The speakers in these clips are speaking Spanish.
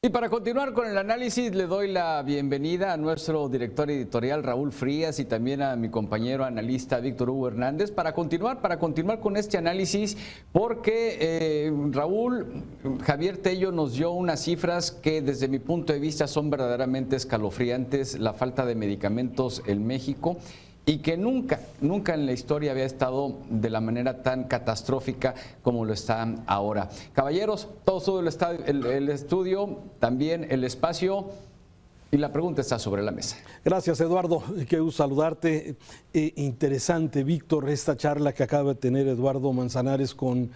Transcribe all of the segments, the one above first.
Y para continuar con el análisis, le doy la bienvenida a nuestro director editorial Raúl Frías y también a mi compañero analista Víctor Hugo Hernández para continuar con este análisis, porque Raúl, Javier Tello nos dio unas cifras que desde mi punto de vista son verdaderamente escalofriantes, la falta de medicamentos en México, y que nunca en la historia había estado de la manera tan catastrófica como lo está ahora. Caballeros, todo el estudio, también el espacio, y la pregunta está sobre la mesa. Gracias, Eduardo, qué gusto saludarte. Interesante, Víctor, esta charla que acaba de tener Eduardo Manzanares con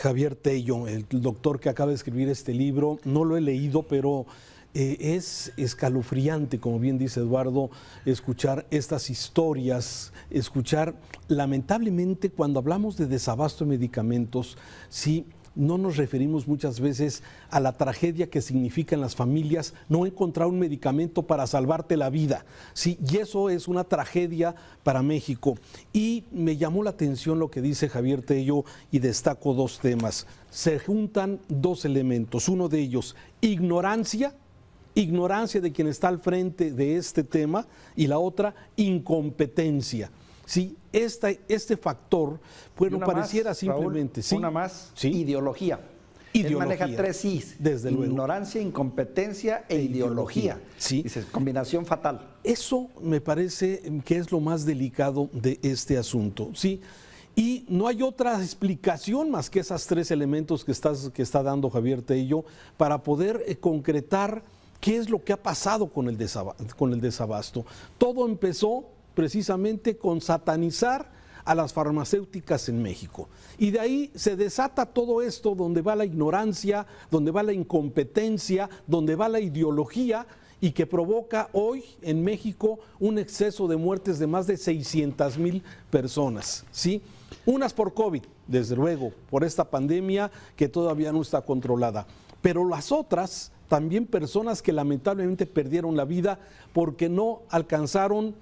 Javier Tello, el doctor que acaba de escribir este libro. No lo he leído, pero es escalofriante, como bien dice Eduardo, escuchar estas historias, escuchar, lamentablemente, cuando hablamos de desabasto de medicamentos, sí, no nos referimos muchas veces a la tragedia que significa en las familias no encontrar un medicamento para salvarte la vida, sí, y eso es una tragedia para México. Y me llamó la atención lo que dice Javier Tello y destaco dos temas. Se juntan dos elementos, uno de ellos, ignorancia de quien está al frente de este tema, y la otra, incompetencia. Sí, este factor, pues no pareciera más, simplemente. Raúl, ¿sí? Una más, ¿sí? Ideología. Él maneja tres I's: desde luego. Ignorancia, incompetencia e ideología. Sí. Dices, combinación fatal. Eso me parece que es lo más delicado de este asunto, ¿sí? Y no hay otra explicación más que esos tres elementos que está dando Javier Tello para poder concretar qué es lo que ha pasado con el desabasto. Todo empezó precisamente con satanizar a las farmacéuticas en México. Y de ahí se desata todo esto, donde va la ignorancia, donde va la incompetencia, donde va la ideología, y que provoca hoy en México un exceso de muertes de más de 600,000 personas, ¿sí? Unas por COVID, desde luego, por esta pandemia que todavía no está controlada, pero las otras también personas que lamentablemente perdieron la vida porque no alcanzaron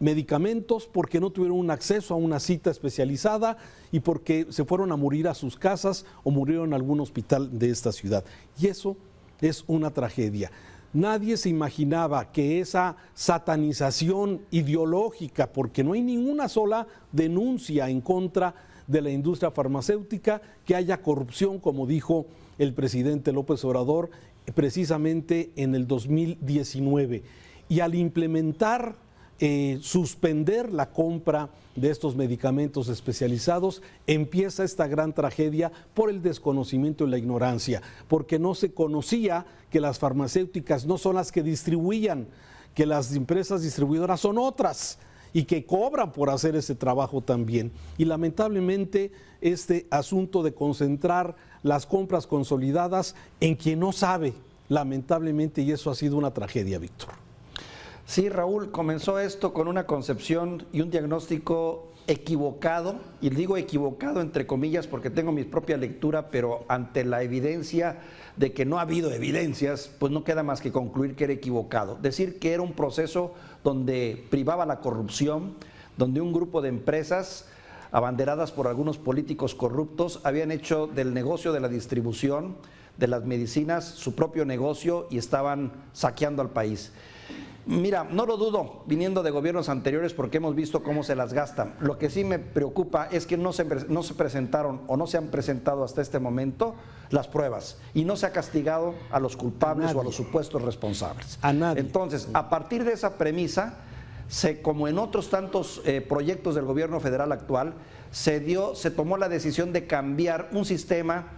medicamentos, porque no tuvieron un acceso a una cita especializada y porque se fueron a morir a sus casas o murieron en algún hospital de esta ciudad. Y eso es una tragedia. Nadie se imaginaba que esa satanización ideológica, porque no hay ninguna sola denuncia en contra de la industria farmacéutica, que haya corrupción, como dijo el presidente López Obrador, precisamente en el 2019. Y al implementar, suspender la compra de estos medicamentos especializados, empieza esta gran tragedia por el desconocimiento y la ignorancia, porque no se conocía que las farmacéuticas no son las que distribuían, que las empresas distribuidoras son otras y que cobran por hacer ese trabajo también. Y lamentablemente este asunto de concentrar las compras consolidadas en quien no sabe, lamentablemente, y eso ha sido una tragedia, Víctor. Sí, Raúl, comenzó esto con una concepción y un diagnóstico equivocado, y digo equivocado entre comillas porque tengo mi propia lectura, pero ante la evidencia de que no ha habido evidencias, pues no queda más que concluir que era equivocado. Decir que era un proceso donde privaba la corrupción, donde un grupo de empresas abanderadas por algunos políticos corruptos habían hecho del negocio de la distribución de las medicinas su propio negocio y estaban saqueando al país. Mira, no lo dudo, viniendo de gobiernos anteriores, porque hemos visto cómo se las gastan. Lo que sí me preocupa es que no se presentaron o no se han presentado hasta este momento las pruebas y no se ha castigado a los culpables o a los supuestos responsables. A nadie. Entonces, a partir de esa premisa, como en otros tantos proyectos del gobierno federal actual, se tomó la decisión de cambiar un sistema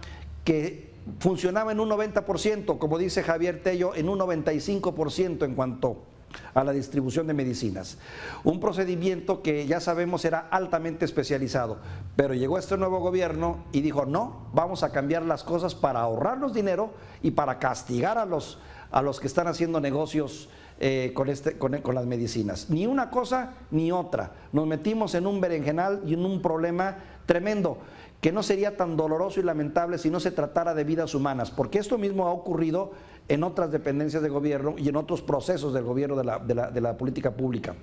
que funcionaba en un 90%, como dice Javier Tello, en un 95% en cuanto a la distribución de medicinas. Un procedimiento que ya sabemos era altamente especializado, pero llegó este nuevo gobierno y dijo, no, vamos a cambiar las cosas para ahorrarnos dinero y para castigar a los que están haciendo negocios con las medicinas. Ni una cosa ni otra. Nos metimos en un berenjenal y en un problema tremendo, que no sería tan doloroso y lamentable si no se tratara de vidas humanas, porque esto mismo ha ocurrido en otras dependencias de gobierno y en otros procesos del gobierno de la política pública.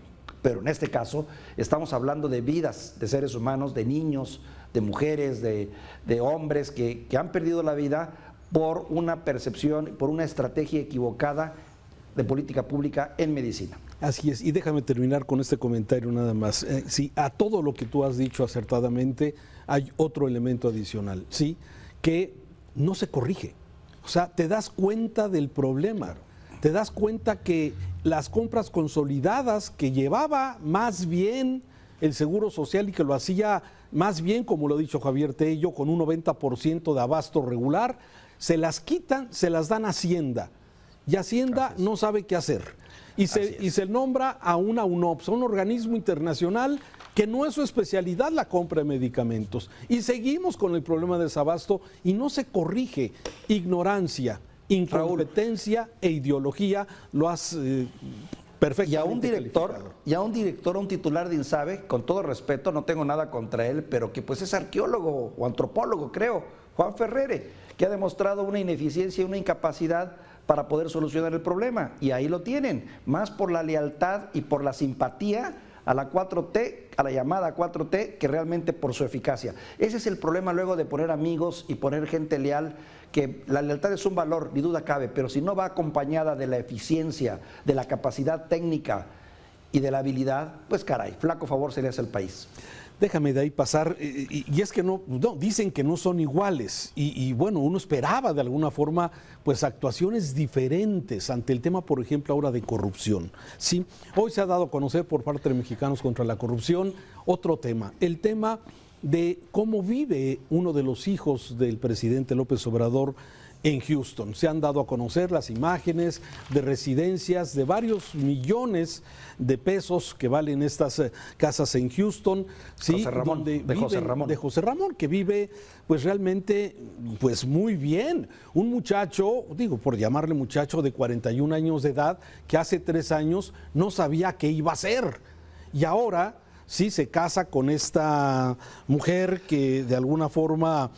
Pero en este caso estamos hablando de vidas de seres humanos, de niños, de mujeres, de hombres que han perdido la vida por una percepción, por una estrategia equivocada de política pública en medicina. Así es, y déjame terminar con este comentario nada más. Sí, a todo lo que tú has dicho acertadamente hay otro elemento adicional, ¿sí? Que no se corrige. O sea, te das cuenta del problema, te das cuenta que las compras consolidadas que llevaba más bien el Seguro Social y que lo hacía más bien, como lo ha dicho Javier Tello, con un 90% de abasto regular, se las quitan, se las dan a Hacienda. Y Hacienda no sabe qué hacer. Y se nombra a una UNOPS, a un organismo internacional que no es su especialidad la compra de medicamentos. Y seguimos con el problema de desabasto y no se corrige. Ignorancia, incompetencia e ideología, lo has perfectamente y a un director, a un titular de INSABE, con todo respeto, no tengo nada contra él, pero que pues es arqueólogo o antropólogo, creo, Juan Ferrere, que ha demostrado una ineficiencia y una incapacidad para poder solucionar el problema. Y ahí lo tienen, más por la lealtad y por la simpatía a la 4T, a la llamada 4T, que realmente por su eficacia. Ese es el problema luego de poner amigos y poner gente leal, que la lealtad es un valor, ni duda cabe, pero si no va acompañada de la eficiencia, de la capacidad técnica y de la habilidad, pues caray, flaco favor se le hace al país. Déjame de ahí pasar, y es que no, dicen que no son iguales, y bueno, uno esperaba de alguna forma pues actuaciones diferentes ante el tema, por ejemplo, ahora de corrupción. ¿Sí? Hoy se ha dado a conocer por parte de Mexicanos contra la Corrupción otro tema, el tema de cómo vive uno de los hijos del presidente López Obrador en Houston. Se han dado a conocer las imágenes de residencias de varios millones de pesos que valen estas casas en Houston, ¿sí? De José Ramón, que vive pues realmente pues muy bien. Un muchacho, digo por llamarle muchacho, de 41 años de edad, que hace 3 años no sabía qué iba a hacer. Y ahora sí se casa con esta mujer que de alguna forma,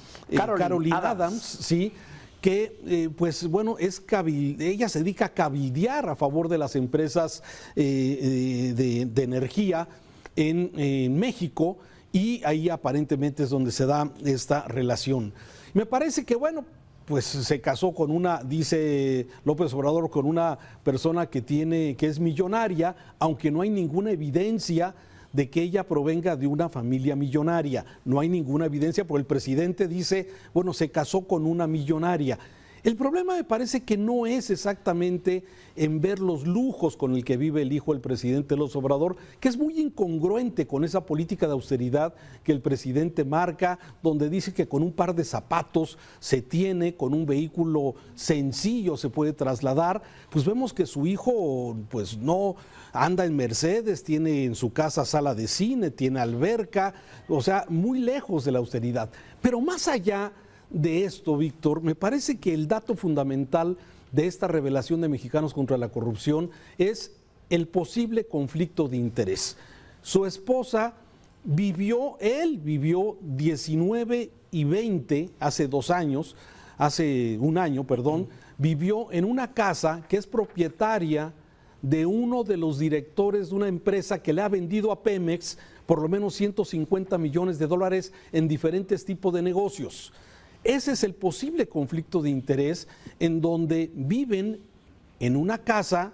Caroline Adams, sí, que pues bueno, ella se dedica a cabildear a favor de las empresas de energía en México, y ahí aparentemente es donde se da esta relación. Me parece que bueno, pues se casó con una, dice López Obrador, con una persona que es millonaria, aunque no hay ninguna evidencia de que ella provenga de una familia millonaria. No hay ninguna evidencia, porque el presidente dice, bueno, se casó con una millonaria. El problema me parece que no es exactamente en ver los lujos con el que vive el hijo del presidente López Obrador, que es muy incongruente con esa política de austeridad que el presidente marca, donde dice que con un par de zapatos se tiene, con un vehículo sencillo se puede trasladar. Pues vemos que su hijo pues no anda en Mercedes, tiene en su casa sala de cine, tiene alberca, o sea, muy lejos de la austeridad. Pero más allá de esto, Víctor, me parece que el dato fundamental de esta revelación de Mexicanos contra la Corrupción es el posible conflicto de interés. Su esposa él vivió 19 y 20, hace un año, vivió en una casa que es propietaria de uno de los directores de una empresa que le ha vendido a Pemex por lo menos $150 millones en diferentes tipos de negocios. Ese es el posible conflicto de interés, en donde viven en una casa,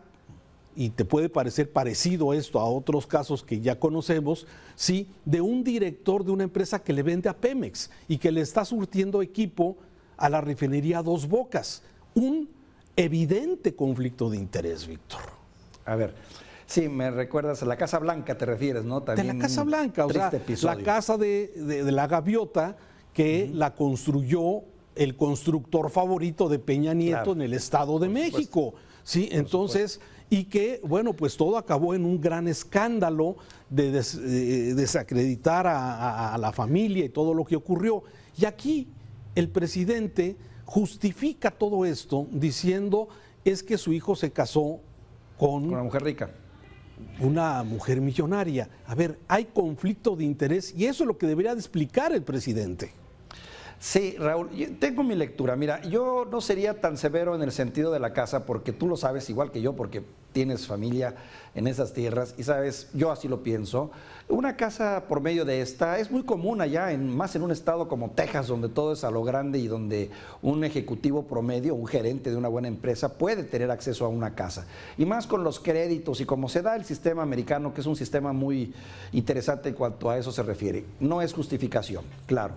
y te puede parecer parecido esto a otros casos que ya conocemos, ¿sí?, de un director de una empresa que le vende a Pemex y que le está surtiendo equipo a la refinería Dos Bocas. Un evidente conflicto de interés, Víctor. A ver, sí, me recuerdas a la Casa Blanca, te refieres, ¿no? También de la Casa Blanca, o sea, episodio. La casa de la Gaviota, que la construyó el constructor favorito de Peña Nieto en el Estado de México. Sí, entonces, y que, bueno, pues todo acabó en un gran escándalo de desacreditar a la familia y todo lo que ocurrió. Y aquí el presidente justifica todo esto diciendo es que su hijo se casó con una mujer rica, una mujer millonaria. A ver, hay conflicto de interés y eso es lo que debería de explicar el presidente. Sí, Raúl, yo tengo mi lectura. Mira, yo no sería tan severo en el sentido de la casa, porque tú lo sabes igual que yo, porque tienes familia en esas tierras y sabes, yo así lo pienso, una casa por medio de esta es muy común allá, más en un estado como Texas, donde todo es a lo grande y donde un ejecutivo promedio, un gerente de una buena empresa puede tener acceso a una casa. Y más con los créditos y como se da el sistema americano, que es un sistema muy interesante en cuanto a eso se refiere. No es justificación, claro.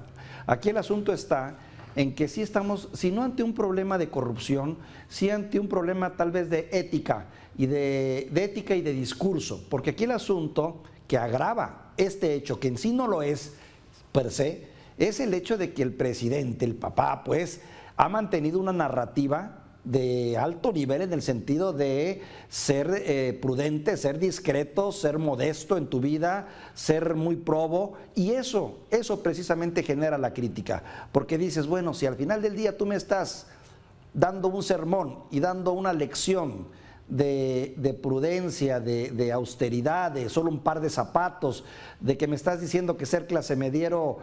Aquí el asunto está en que sí estamos, si no ante un problema de corrupción, sí ante un problema tal vez de ética y de ética y de discurso, porque aquí el asunto que agrava este hecho, que en sí no lo es per se, es el hecho de que el presidente, el papá, pues, ha mantenido una narrativa de alto nivel en el sentido de ser prudente, ser discreto, ser modesto en tu vida, ser muy probo, y eso precisamente genera la crítica, porque dices, bueno, si al final del día tú me estás dando un sermón y dando una lección de prudencia, de austeridad, de solo un par de zapatos, de que me estás diciendo que ser clase mediero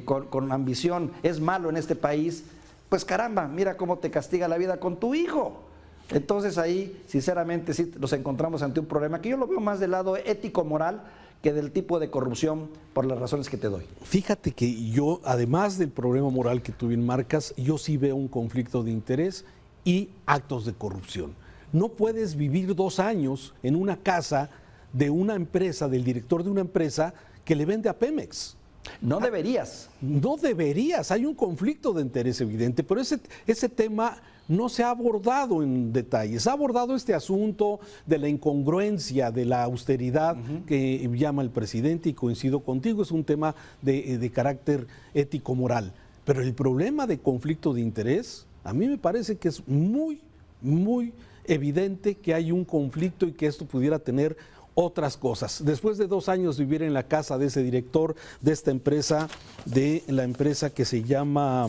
con ambición es malo en este país, pues caramba, mira cómo te castiga la vida con tu hijo. Entonces ahí, sinceramente, sí nos encontramos ante un problema que yo lo veo más del lado ético-moral que del tipo de corrupción por las razones que te doy. Fíjate que yo, además del problema moral que tú bien marcas, yo sí veo un conflicto de interés y actos de corrupción. No puedes vivir 2 años en una casa de una empresa, del director de una empresa que le vende a Pemex. No deberías. No deberías, hay un conflicto de interés evidente, pero ese tema no se ha abordado en detalle. Se ha abordado este asunto de la incongruencia, de la austeridad que llama el presidente, y coincido contigo, es un tema de carácter ético-moral. Pero el problema de conflicto de interés, a mí me parece que es muy, muy evidente que hay un conflicto y que esto pudiera tener otras cosas. Después de 2 años vivir en la casa de ese director de esta empresa, de la empresa que se llama,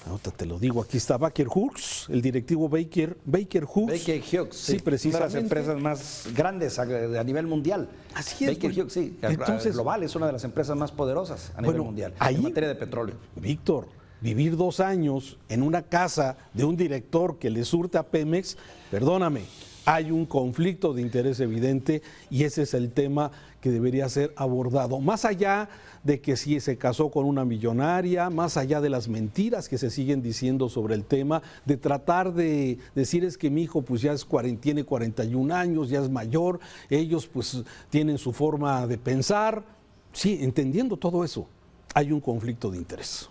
ahorita te lo digo, aquí está Baker Hughes, el directivo Baker Hughes. Baker Hughes, sí, precisamente. Una de las empresas más grandes a nivel mundial. Así es. Baker Hughes, sí, Entonces, global, es una de las empresas más poderosas a nivel mundial, ahí, en materia de petróleo. Víctor, vivir 2 años en una casa de un director que le surte a Pemex, perdóname, hay un conflicto de interés evidente y ese es el tema que debería ser abordado. Más allá de que si se casó con una millonaria, más allá de las mentiras que se siguen diciendo sobre el tema, de tratar de decir es que mi hijo pues ya tiene 41 años, ya es mayor, ellos pues tienen su forma de pensar. Sí, entendiendo todo eso, hay un conflicto de interés.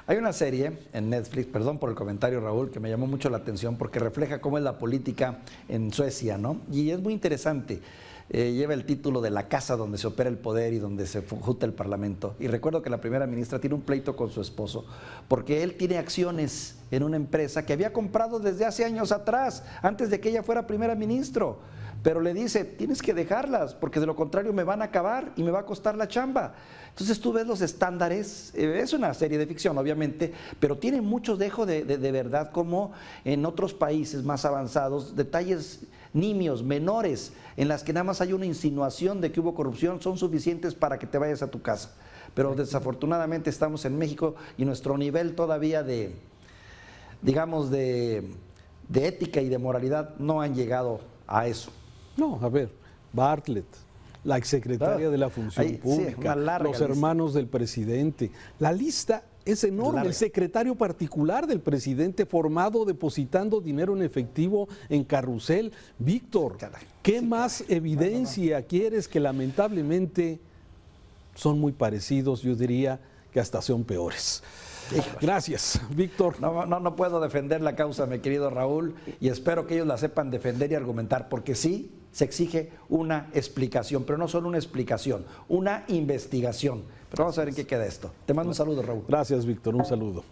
Hay una serie en Netflix, perdón por el comentario, Raúl, que me llamó mucho la atención porque refleja cómo es la política en Suecia, ¿no? Y es muy interesante. Lleva el título de La casa donde se opera el poder y donde se junta el parlamento. Y recuerdo que la primera ministra tiene un pleito con su esposo porque él tiene acciones en una empresa que había comprado desde hace años atrás, antes de que ella fuera primera ministro. Pero le dice, tienes que dejarlas, porque de lo contrario me van a acabar y me va a costar la chamba. Entonces tú ves los estándares, es una serie de ficción obviamente, pero tiene mucho dejo de verdad, como en otros países más avanzados, detalles nimios, menores, en las que nada más hay una insinuación de que hubo corrupción, son suficientes para que te vayas a tu casa. Pero desafortunadamente estamos en México y nuestro nivel todavía de, digamos, de ética y de moralidad no han llegado a eso. No, a ver, Bartlett, la exsecretaria de la Función Pública, los hermanos del presidente, la lista es enorme, el secretario particular del presidente formado depositando dinero en efectivo en carrusel. Víctor, ¿qué más evidencia quieres? Que lamentablemente son muy parecidos, yo diría que hasta son peores. Gracias, Víctor. No puedo defender la causa, mi querido Raúl, y espero que ellos la sepan defender y argumentar, porque sí se exige una explicación, pero no solo una explicación, una investigación. Pero vamos a ver en qué queda esto. Te mando un saludo, Raúl. Gracias, Víctor, un saludo.